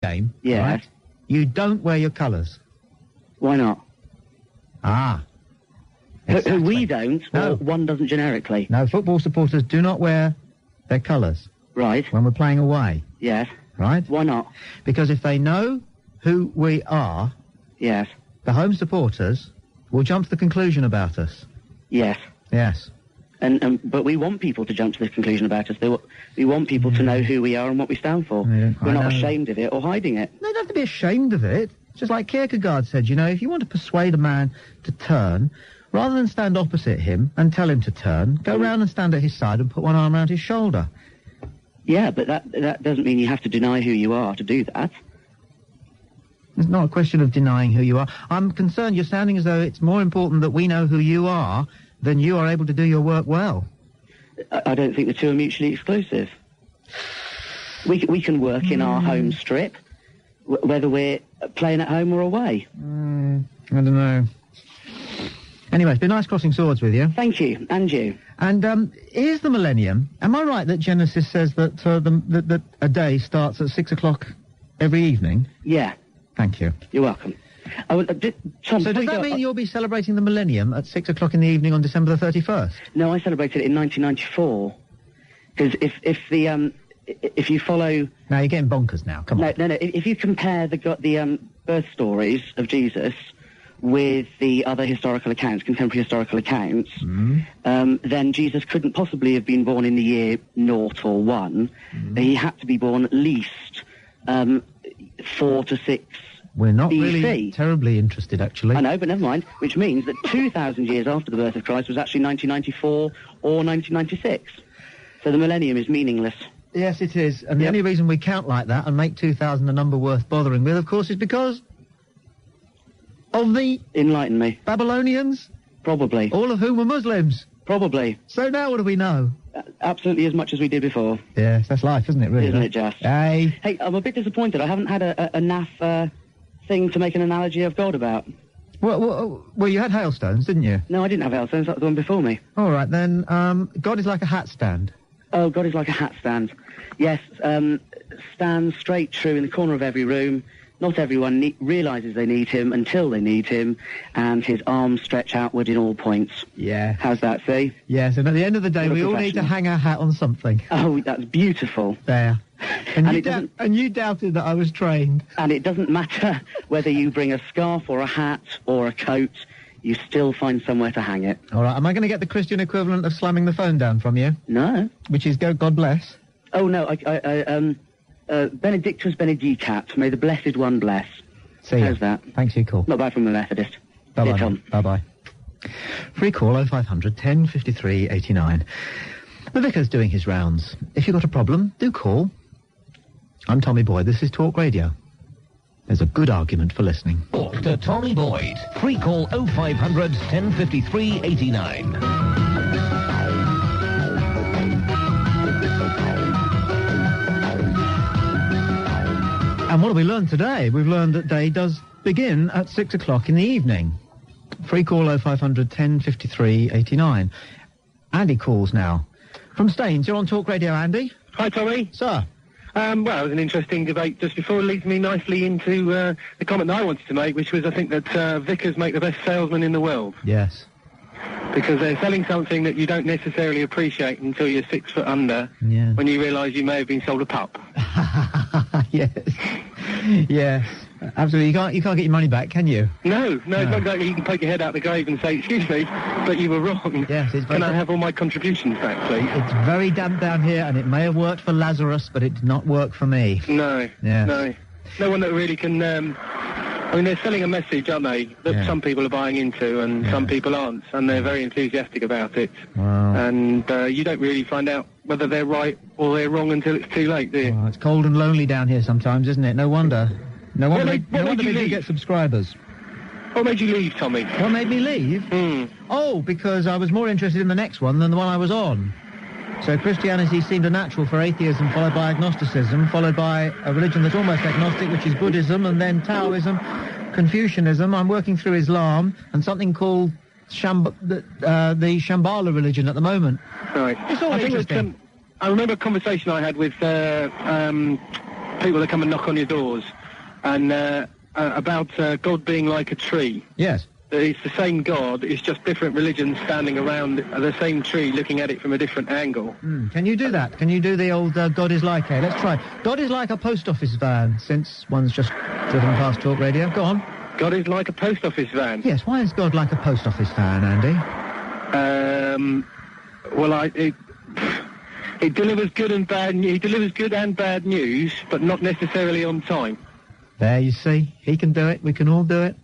game, Yeah. right, you don't wear your colours. Why not? Ah. Who we don't, No. or one doesn't generically? No, football supporters do not wear their colours Right, when we're playing away, yes. right? Why not? Because if they know who we are, Yes, the home supporters will jump to the conclusion about us. yes. Yes. But we want people to jump to the conclusion about us. We want people to know who we are and what we stand for. Yeah, We're I not know. ashamed of it or hiding it. They don't have to be ashamed of it. Just like Kierkegaard said, you know, if you want to persuade a man to turn, rather than stand opposite him and tell him to turn, go round and stand at his side and put one arm around his shoulder. Yeah, but that doesn't mean you have to deny who you are to do that. It's not a question of denying who you are. I'm concerned you're sounding as though it's more important that we know who you are than you are able to do your work well. I don't think the two are mutually exclusive. We can work in our home strip, whether we're playing at home or away. I don't know. Anyway, it's been nice crossing swords with you. Thank you, and you. And here's the millennium. Am I right that Genesis says that that a day starts at 6 o'clock every evening? Yeah, Thank you. you're welcome. Tom, So does that mean you'll be celebrating the millennium at 6 o'clock in the evening on December the 31st? No, I celebrated it in 1994. Because if you follow... Now, you're getting bonkers now. Come on. No. If you compare the birth stories of Jesus with the other historical accounts, contemporary historical accounts, then Jesus couldn't possibly have been born in the year 0 or 1. He had to be born at least 4 to 6 We're not BC. really terribly interested, actually. I know, but never mind. Which means that 2,000 years after the birth of Christ was actually 1994 or 1996. So the millennium is meaningless. Yes, it is. And the Yep. only reason we count like that and make 2,000 a number worth bothering with, of course, is because of the Enlighten me. Babylonians, Probably. all of whom were Muslims. Probably. So now what do we know? Absolutely as much as we did before. Yes, that's life, isn't it, really? Isn't it just? Hey. Hey, I'm a bit disappointed. I haven't had a naff thing to make an analogy of God about. Well, you had hailstones, didn't you? No, I didn't have hailstones. That was the one before me. All right, then. God is like a hat stand. Oh, God is like a hat stand. Yes, stands straight true in the corner of every room. Not everyone realises they need him until they need him, and his arms stretch outward in all points. Yeah. How's that, see? Yes, and at the end of the day, What a we all need to professional. hang our hat on something. Oh, that's beautiful. There. And, And you doubted that I was trained. And it doesn't matter whether you bring a scarf or a hat or a coat, you still find somewhere to hang it. All right, am I going to get the Christian equivalent of slamming the phone down from you? No. Which is God bless. Oh, no, Benedictus Benedicat, may the blessed one bless. See ya. How's that? Thanks for your call. Not bad from the Methodist. Bye-bye. Yeah, Tom. Bye-bye. Free call 0500 10 53 89. The Vicar's doing his rounds. If you've got a problem, do call. I'm Tommy Boyd. This is Talk Radio. There's a good argument for listening. Talk to Tommy Boyd. Free call 0500 1053 89. And what have we learned today? We've learned that day does begin at 6 o'clock in the evening. Free call 0500 10 53 89. Andy calls now. From Staines, you're on Talk Radio, Andy. Hi, Tommy. Sir. Well, it was an interesting debate just before. It leads me nicely into the comment that I wanted to make, which was I think that vicars make the best salesmen in the world. Yes. Because they're selling something that you don't necessarily appreciate until you're 6 foot under, Yeah. when you realise you may have been sold a pup. Yes. Yes. Absolutely. You can't get your money back, can you? No, it's not exactly you can poke your head out the grave and say, excuse me, but you were wrong. Yes, it's Can I have all my contributions back, please? It's very damp down here, and it may have worked for Lazarus, but it did not work for me. No. Yes. No. No one that really can... I mean, they're selling a message, aren't they, that Yeah. some people are buying into and Yeah. some people aren't, and they're very enthusiastic about it. Wow. And you don't really find out whether they're right or they're wrong until it's too late, do you? Well, it's cold and lonely down here sometimes, isn't it? No wonder. No wonder made they you do leave? get subscribers. What made you leave, Tommy? What made me leave? Oh, because I was more interested in the next one than the one I was on. So Christianity seemed a natural for atheism, followed by agnosticism, followed by a religion that's almost agnostic, which is Buddhism, and then Taoism, Confucianism. I'm working through Islam and something called the Shambhala religion at the moment. Right. It's all I think interesting. that, I remember a conversation I had with people that come and knock on your doors, and about God being like a tree. Yes. It's the same God, it's just different religions standing around the same tree looking at it from a different angle. Can you do that? Can you do the old God is like a... Let's try. God is like a post office van, since one's just driven past Talk Radio. Go on. God is like a post office van? Yes, why is God like a post office van, Andy? Well, it delivers good and bad news, but not necessarily on time. There, you see. He can do it. We can all do it.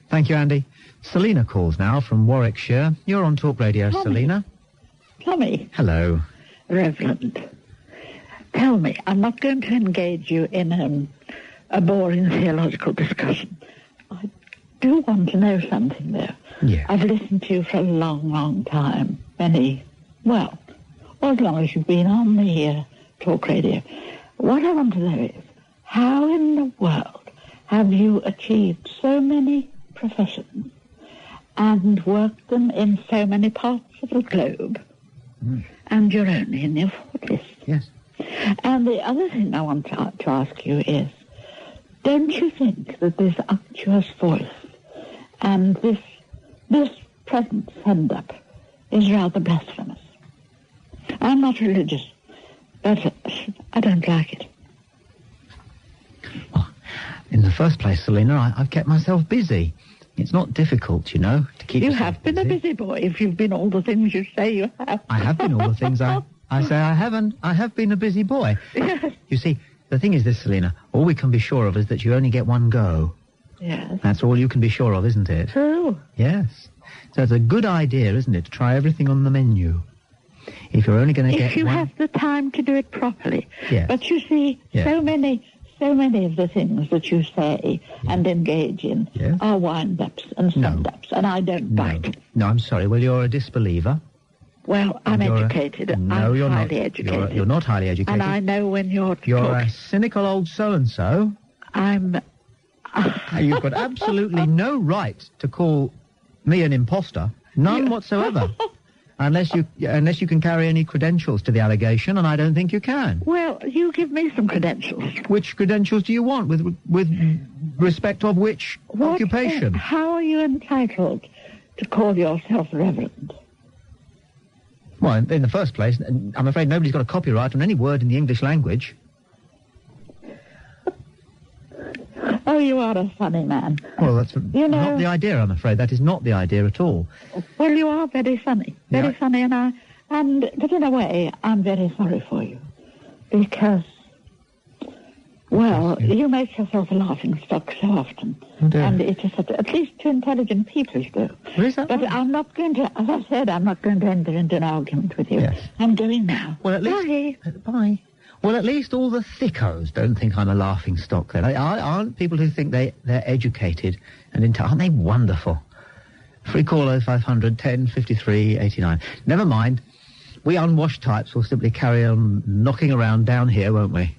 Thank you, Andy. Selina calls now from Warwickshire. You're on Talk Radio, Tommy. Selina. Tommy. Hello. Reverend. Tell me, I'm not going to engage you in a boring theological discussion. I do want to know something, though. Yeah. I've listened to you for a long, long time. Well, as long as you've been on the Talk Radio. What I want to know is, how in the world have you achieved so many professions and worked them in so many parts of the globe, and you're only in your 40s? Yes. And the other thing I want to ask you is, don't you think that this unctuous voice and this present send-up is rather blasphemous? I'm not religious, but I don't like it. Well, in the first place, Selina, I've kept myself busy. It's not difficult, you know, to keep You yourself have been a busy boy if you've been all the things you say you have. I have been all the things I say I haven't. I have been a busy boy. Yes. You see, the thing is this, Selina, all we can be sure of is that you only get one go. Yes. That's all you can be sure of, isn't it? True. Yes. So it's a good idea, isn't it, to try everything on the menu. If you're only going to get If you one... have the time to do it properly. Yes. But you see, Yes. so many of the things that you say and engage in Yes. are wind-ups and stand-ups, and I don't bite. No, I'm sorry. Well, you're a disbeliever. Well, I'm educated. No, you're highly not. educated. You're not highly educated. And I know when you're You're talking. a cynical old so-and-so. I'm... You've got absolutely no right to call me an imposter. None whatsoever. Unless you can carry any credentials to the allegation, and I don't think you can. Well, you give me some credentials. Which credentials do you want? With respect of which occupation? How are you entitled to call yourself Reverend? Well, in the first place, I'm afraid nobody's got a copyright on any word in the English language. Oh, you are a funny man. Well, that's not the idea, I'm afraid. That is not the idea at all. Well, you are very funny. Very funny, but in a way, I'm very sorry for you. Because, well, you make yourself a laughing stock so often. Oh, dear. And it is at least two intelligent people do. Well, is that But right? I'm not going to, as I said, I'm not going to enter into an argument with you. Yes. I'm going now. Well, at least... Bye. Well, at least all the thickos don't think I'm a laughing stock, then. Aren't people who think they're educated and aren't they wonderful? Free call 0500 10 53 89. Never mind. We unwashed types will simply carry on knocking around down here, won't we?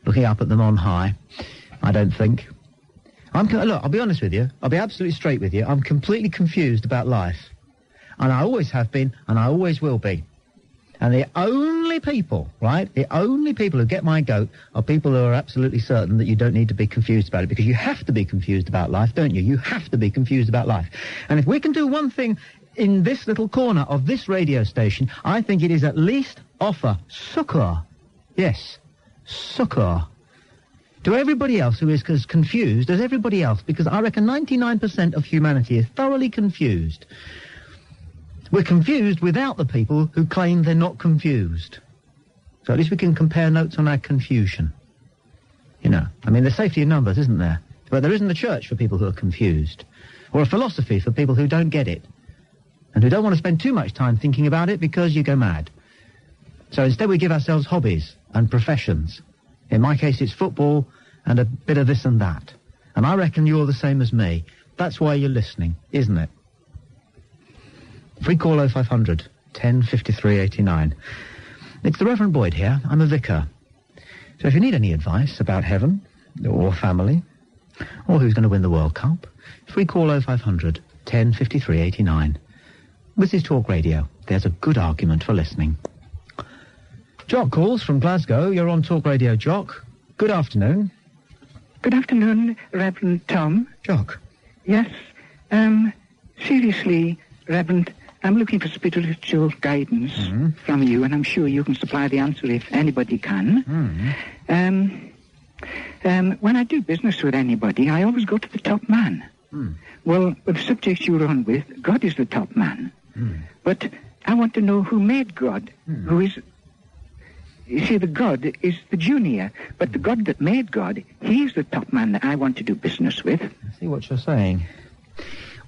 Looking up at them on high. I don't think. Look, I'll be honest with you. I'll be absolutely straight with you. I'm completely confused about life. And I always have been, and I always will be. And the only people, right, the only people who get my goat are people who are absolutely certain that you don't need to be confused about it, because you have to be confused about life, don't you? You have to be confused about life. And if we can do one thing in this little corner of this radio station, I think it is at least offer succour. Yes, succour. To everybody else who is as confused as everybody else, because I reckon 99% of humanity is thoroughly confused. We're confused without the people who claim they're not confused. So at least we can compare notes on our confusion. You know, I mean, there's safety in numbers, isn't there? But there isn't a church for people who are confused. Or a philosophy for people who don't get it. And who don't want to spend too much time thinking about it because you go mad. So instead we give ourselves hobbies and professions. In my case, it's football and a bit of this and that. And I reckon you're the same as me. That's why you're listening, isn't it? Free call 0500 10 53 89. It's the Reverend Boyd here. I'm a vicar. So if you need any advice about heaven or family or who's going to win the World Cup, free call 0500 10 53 89. This is Talk Radio. There's a good argument for listening. Jock calls from Glasgow. You're on Talk Radio, Jock. Good afternoon. Good afternoon, Reverend Tom. Jock. Yes. Seriously, Reverend, I'm looking for spiritual guidance from you, and I'm sure you can supply the answer if anybody can. When I do business with anybody, I always go to the top man. Well, with the subject you're on with, God is the top man. But I want to know who made God, who is... You see, the God is the junior, but the God that made God, he's the top man that I want to do business with. I see what you're saying.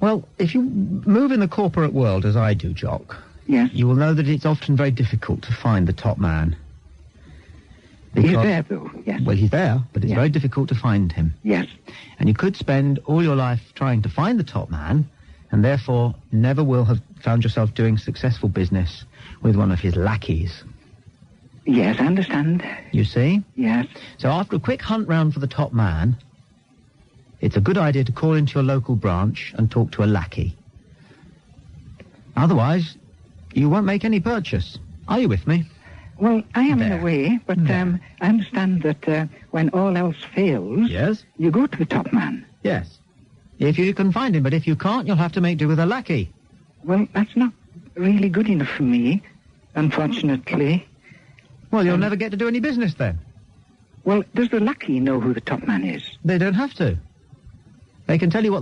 Well, if you move in the corporate world, as I do, Jock, Yes. you will know that it's often very difficult to find the top man. He's there, though, yes. Well, he's there, but it's very difficult to find him. Yes. And you could spend all your life trying to find the top man, and therefore never will have found yourself doing successful business with one of his lackeys. Yes, I understand. You see? Yes. So after a quick hunt round for the top man, it's a good idea to call into your local branch and talk to a lackey. Otherwise, you won't make any purchase. Are you with me? Well, I am in a way, but I understand that when all else fails, Yes? you go to the top man. Yes. If you can find him, but if you can't, you'll have to make do with a lackey. Well, that's not really good enough for me, unfortunately. Well, you'll never get to do any business then. Well, does the lackey know who the top man is? They don't have to. They can tell you what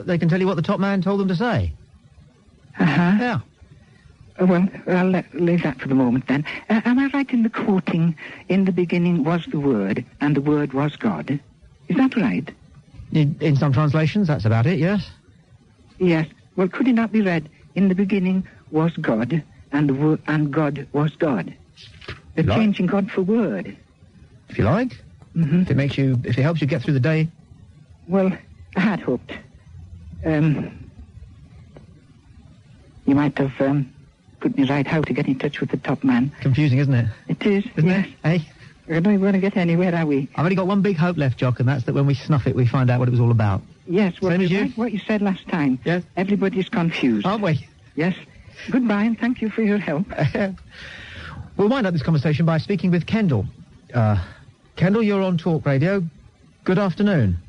they can tell you what the top man told them to say. Uh-huh. Yeah. Well, I'll leave that for the moment then. Am I right in the quoting, in the beginning was the Word, and the Word was God? Is that right? In some translations, that's about it, yes? Yes. Well, could it not be read, in the beginning was God, and God was God? They're changing God for Word. If you like. If it helps you get through the day. Well, I had hoped. You might have put me right how to get in touch with the top man. Confusing, isn't it? It is, Isn't yes. it? Hey? We're not going to get anywhere, are we? I've only got one big hope left, Jock, and that's that when we snuff it, we find out what it was all about. Yes, well, Same as you? like what you said last time. Yes. Everybody's confused. Aren't we? Yes. Goodbye, and thank you for your help. We'll wind up this conversation by speaking with Kendall. Kendall, you're on Talk Radio. Good afternoon.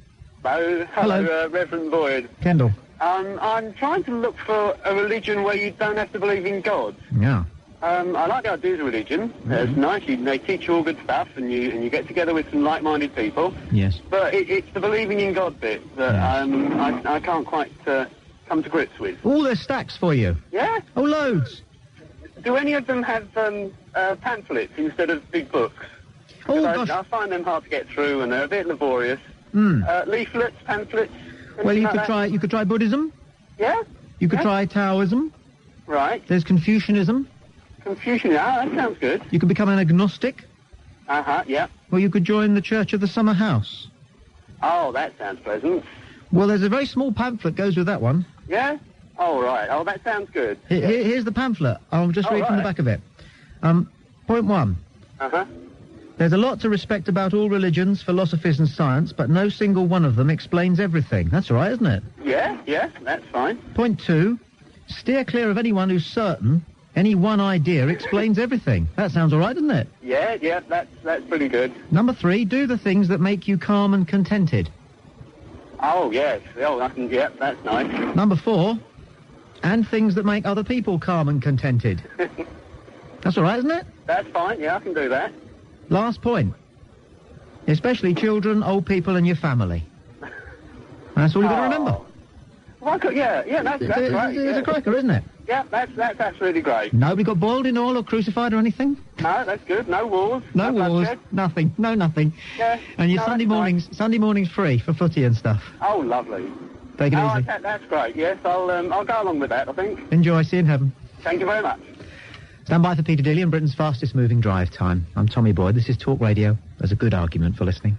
Hello, Reverend Boyd. Kendall. I'm trying to look for a religion where you don't have to believe in God. Yeah. I like the ideas of religion. It's nice. They teach you all good stuff, and you get together with some like-minded people. Yes. But it's the believing in God bit that I can't quite come to grips with. Oh, there's stacks for you. Yeah? Oh, loads. Do any of them have pamphlets instead of big books? Oh, I gosh. find them hard to get through, and they're a bit laborious. Leaflets, pamphlets. Well, you anything could like try Buddhism. Yeah? You could try Taoism. Right. There's Confucianism. Confucian. That sounds good. You could become an agnostic. Yeah. Or you could join the Church of the Summer House. Oh, that sounds pleasant. Well, there's a very small pamphlet goes with that one. Yeah? Oh, right. Oh, that sounds good. Here's the pamphlet. I'll just read from the back of it. Point 1. There's a lot to respect about all religions, philosophies and science, but no single one of them explains everything. That's all right, isn't it? Yeah, that's fine. Point 2. Steer clear of anyone who's certain any one idea explains everything. That sounds all right, doesn't it? Yeah, that's pretty good. Number 3. Do the things that make you calm and contented. Oh, yes. Oh, that's nice. Number 4. And things that make other people calm and contented. That's all right, isn't it? That's fine. Yeah, I can do that. Last point. Especially children, old people and your family. That's all you've got to remember. Well, that's great. It's a cracker, isn't it? Yeah, that's absolutely great. Nobody got boiled in oil or crucified or anything? No, that's good. No wars. No wars. bloodshed. Nothing. No nothing. Yeah. And your No, Sunday that's mornings free for footy and stuff. Oh, lovely. Take it easy. That's great. Yes, I'll go along with that, I think. Enjoy. See you in heaven. Thank you very much. Stand by for Peter Daly and Britain's fastest moving drive time. I'm Tommy Boyd. This is Talk Radio. There's a good argument for listening.